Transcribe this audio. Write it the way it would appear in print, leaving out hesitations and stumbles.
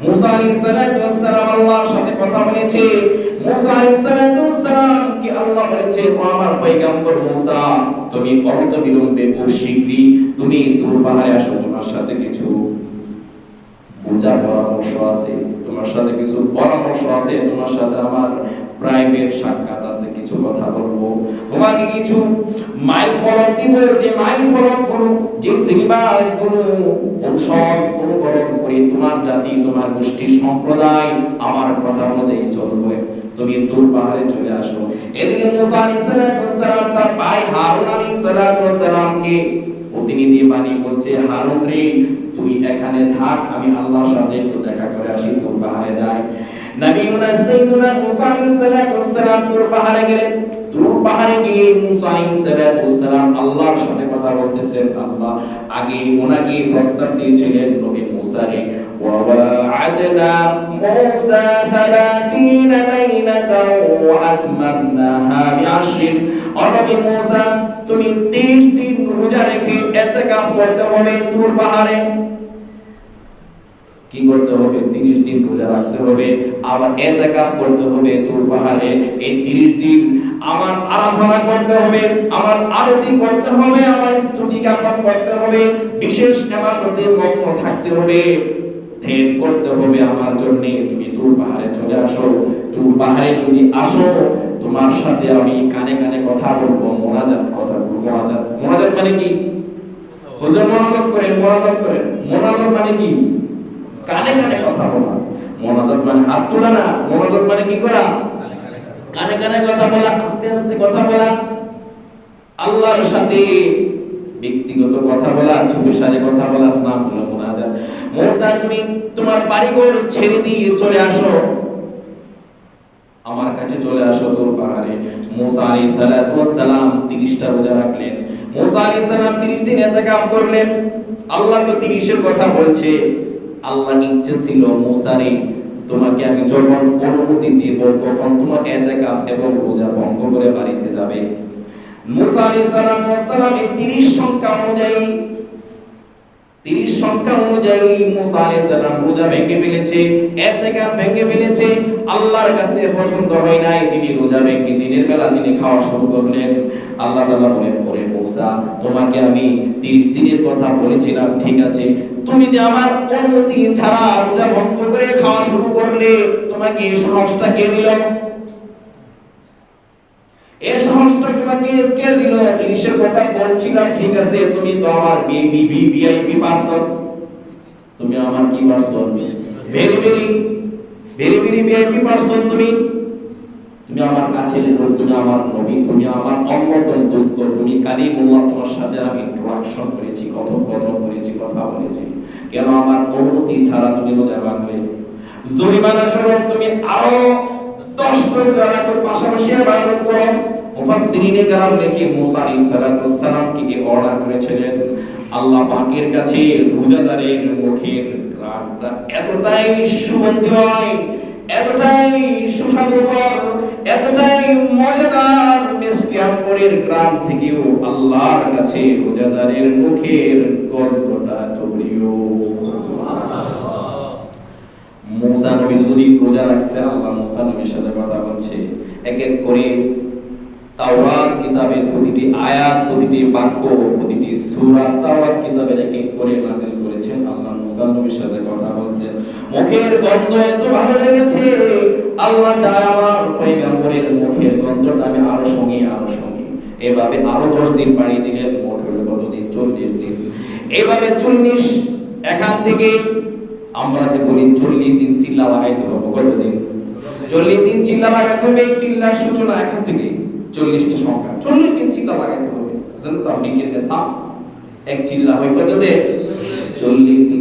মুসা আলাইহিস সালাম আল্লাহর সাথে কথা বলেছে। মুসা আলাইহিস সালাম কি আল্লাহ বলেছে, ও আমার পয়গম্বর মুসা, তুমি অনন্ত বিলম্বে ও শীঘ্রই তুমি তুর পাহাড়ে আসো, তোমার সাথে কিছু পূজা পরামর্শ আছে, তোমার সাথে কিছু পরামর্শ আছে, তোমার সাথে আমার প্রাইভেট সাক্ষাৎ আছে, কিছু কথা বলবো, তোমাকে কিছু মাইল ফলক দিব, যে মাইল ফলক গুলো, যে সিলেবাস গুলো অনুকরণ করে তোমার জাতি, তোমার গোষ্ঠী, সম্প্রদায় আমার কথা অনুযায়ী চলবে, তুমি তুর পাহাড়ে চলে আসো। এদিকে মুসা আলাইহিস সালাম তার ভাই হারুন আলাইহিস সালামকে প্রতিনিধি বানিয়ে বলছে, হারুন রে, তুই এখানে থাক, আমি আল্লাহর সাথে একটু দেখা করে আসি, তুর পাহাড়ে যাই। নবীনা সাইয়্যিদুনা মুসা আলাইহিস সালাম তুর পাহাড়ে গেলেন। তুর পাহাড়ে গিয়ে মুসা আলাইহিস সালাম আল্লাহর সাথে কথা বলতেছেন। আল্লাহ আগে ওনাকে প্রস্তাব দিয়েছিলেন নবী মুসা রে, ওয়া ওয়া'আদনা মুসা 30 লাইলাতাও ওয়া আতমামনাহা বি'আশরিন। নবী মুসা, তুমি 30 দিন রোজা রেখে ইতিকাফ করতে হবে তুর পাহাড়ে। কি করতে হবে? 30 দিন রোজা রাখতে হবে, আবার ইতিকাফ করতে হবে তুর পাহাড়ে। এই 30 দিন আমার আরাধনা করতে হবে, আমার আরতি করতে হবে, আমার স্তুতি জ্ঞাপন করতে হবে, বিশেষ ইবাদতে মগ্ন থাকতে হবে, ধ্যান করতে হবে আমার জন্য। তুমি তুর পাহাড়ে চলে আসো। তুর পাহাড়ে যদি আসো, তোমার সাথে আমি কানে কানে কথা বলবো, মোনাজাত কথা বলবো। মোনাজাত মানে কি? হুজুর মোনাজাত করেন, মোনাজাত মানে কি? কানে কানে কথা বলা। মোনাজাত মানে হাত তোলা না, মোনাজাত মানে কি করা? কানে কানে কথা বলা, আস্তে আস্তে কথা বলা, আল্লাহর সাথে ব্যক্তিগত কথা বলা, চুপে সারে কথা বলার নাম হলো মোনাজাত। মুসা, তুমি তোমার বাড়িঘর ছেড়ে দিয়ে চলে আসো, আমার কাছে চলে আসো তুর পাহাড়ে। মুসা আলাইহিস সালাম 30টা রোজা রাখলেন। মুসা আলাইহিস সালাম 30 দিন ইতিকাফ করলেন। আল্লাহ তো 30 এর কথা বলছে। আল্লাহ নিচ্ছে ছিল, মুসা রে, তোমাকে আমি যখন অনুমতি দেব তখন তোমার ইতিকাফ এবং রোজা ভঙ্গ করে বাড়িতে যাবে। মুসা আলাইহিস সালাম 30 সংখ্যা অনুযায়ী মুসা আলাইহিস সালাম রোজা ভেঙে ফেলেছে, ইতিকাফ ভেঙে ফেলেছে। আল্লাহর কাছে পছন্দ হয় নাই, তিনি রোজা ভেঙে দিনের বেলা তিনি খাওয়া শুরু করলেন। আল্লাহ তাআলা বলেন, ওরে মুসা, তোমাকে আমি 30 দিনের কথা বলেছিলাম, ঠিক আছে, তুমি যে আমার অনুমতি ছাড়া রোজা ভঙ্গ করে খাওয়া শুরু করলে, তোমাকে এই সাহসটা কে দিল? এই সাহসটা তোমাকে কে দিল? 30 এর কথা বলছিলাম, ঠিক আছে, তুমি তো আমার ভিভিআইপি পারসন, তুমি আমার কি person? Very very VIP person. তুমি আমার কাছের লোক, তুমি আমার নবী, তুমি আমার অন্যতম দোস্ত, তুমি কালিমুল্লাহ, তোমার সাথে আমি ইন্টারঅ্যাকশন করেছি, কথন করেছি, কথা বলেছি, কেন আমার অনুমতি ছাড়া তুমি রোজা ভাঙলে? জরিমানা স্বরূপ তুমি আরো 10 রোজার পাশাপাশি ইবাদত করো। মুফাসসিরিনে কেরাম লিখে মুসা আলাইহিস সালামকে কি অর্ডার করেছিলেন, আল্লাহ পাকের কাছে রোজাদারের মুখের ঘ্রাণটা এতটাই সুগন্ধিময়, এতটাই সুস্বাদুকর, এতটাই মজাদার, মিষ্টি আম্বরের গ্রাম থেকেও আল্লাহর কাছে রোজাদারের মুখের গন্ধটা এত প্রিয়। মুসা নবী যদি রোজা রাখছে, আল্লাহ মুসা নবীর সাথে কথা বলছে, এক এক করে তাওরাত কিতাবের প্রতিটি আয়াত, প্রতিটি বাক্য, প্রতিটি সূরা তাওরাত কিতাবের এক এক করে নাযিল করেছেন। আল্লাহ মুসা নবীর সাথে কথা বলছেন, মুখের গন্ধ এত ভালো লেগেছে, আল্লাহ চায় আমার পয়গম্বরের মুখের গন্ধটা আমি আরো সঙ্গী। এভাবে আরো 10 দিন বাড়িয়ে দিলেন, মোট হলো কতদিন? 40 দিন। এভাবে 40, এখান থেকে আমরা যে বলি 40 দিন চিল্লা লাগাইতে হবে। কতদিন? 40 দিন চিল্লা লাগাইতে হবে। এই চিল্লার সূচনা এখান থেকে 40টা সংখ্যা, 40 দিন চিল্লা লাগাইতে হবে। জানেন তো আপনি কেন? এক চিল্লা হয় কত দিন? 40 দিন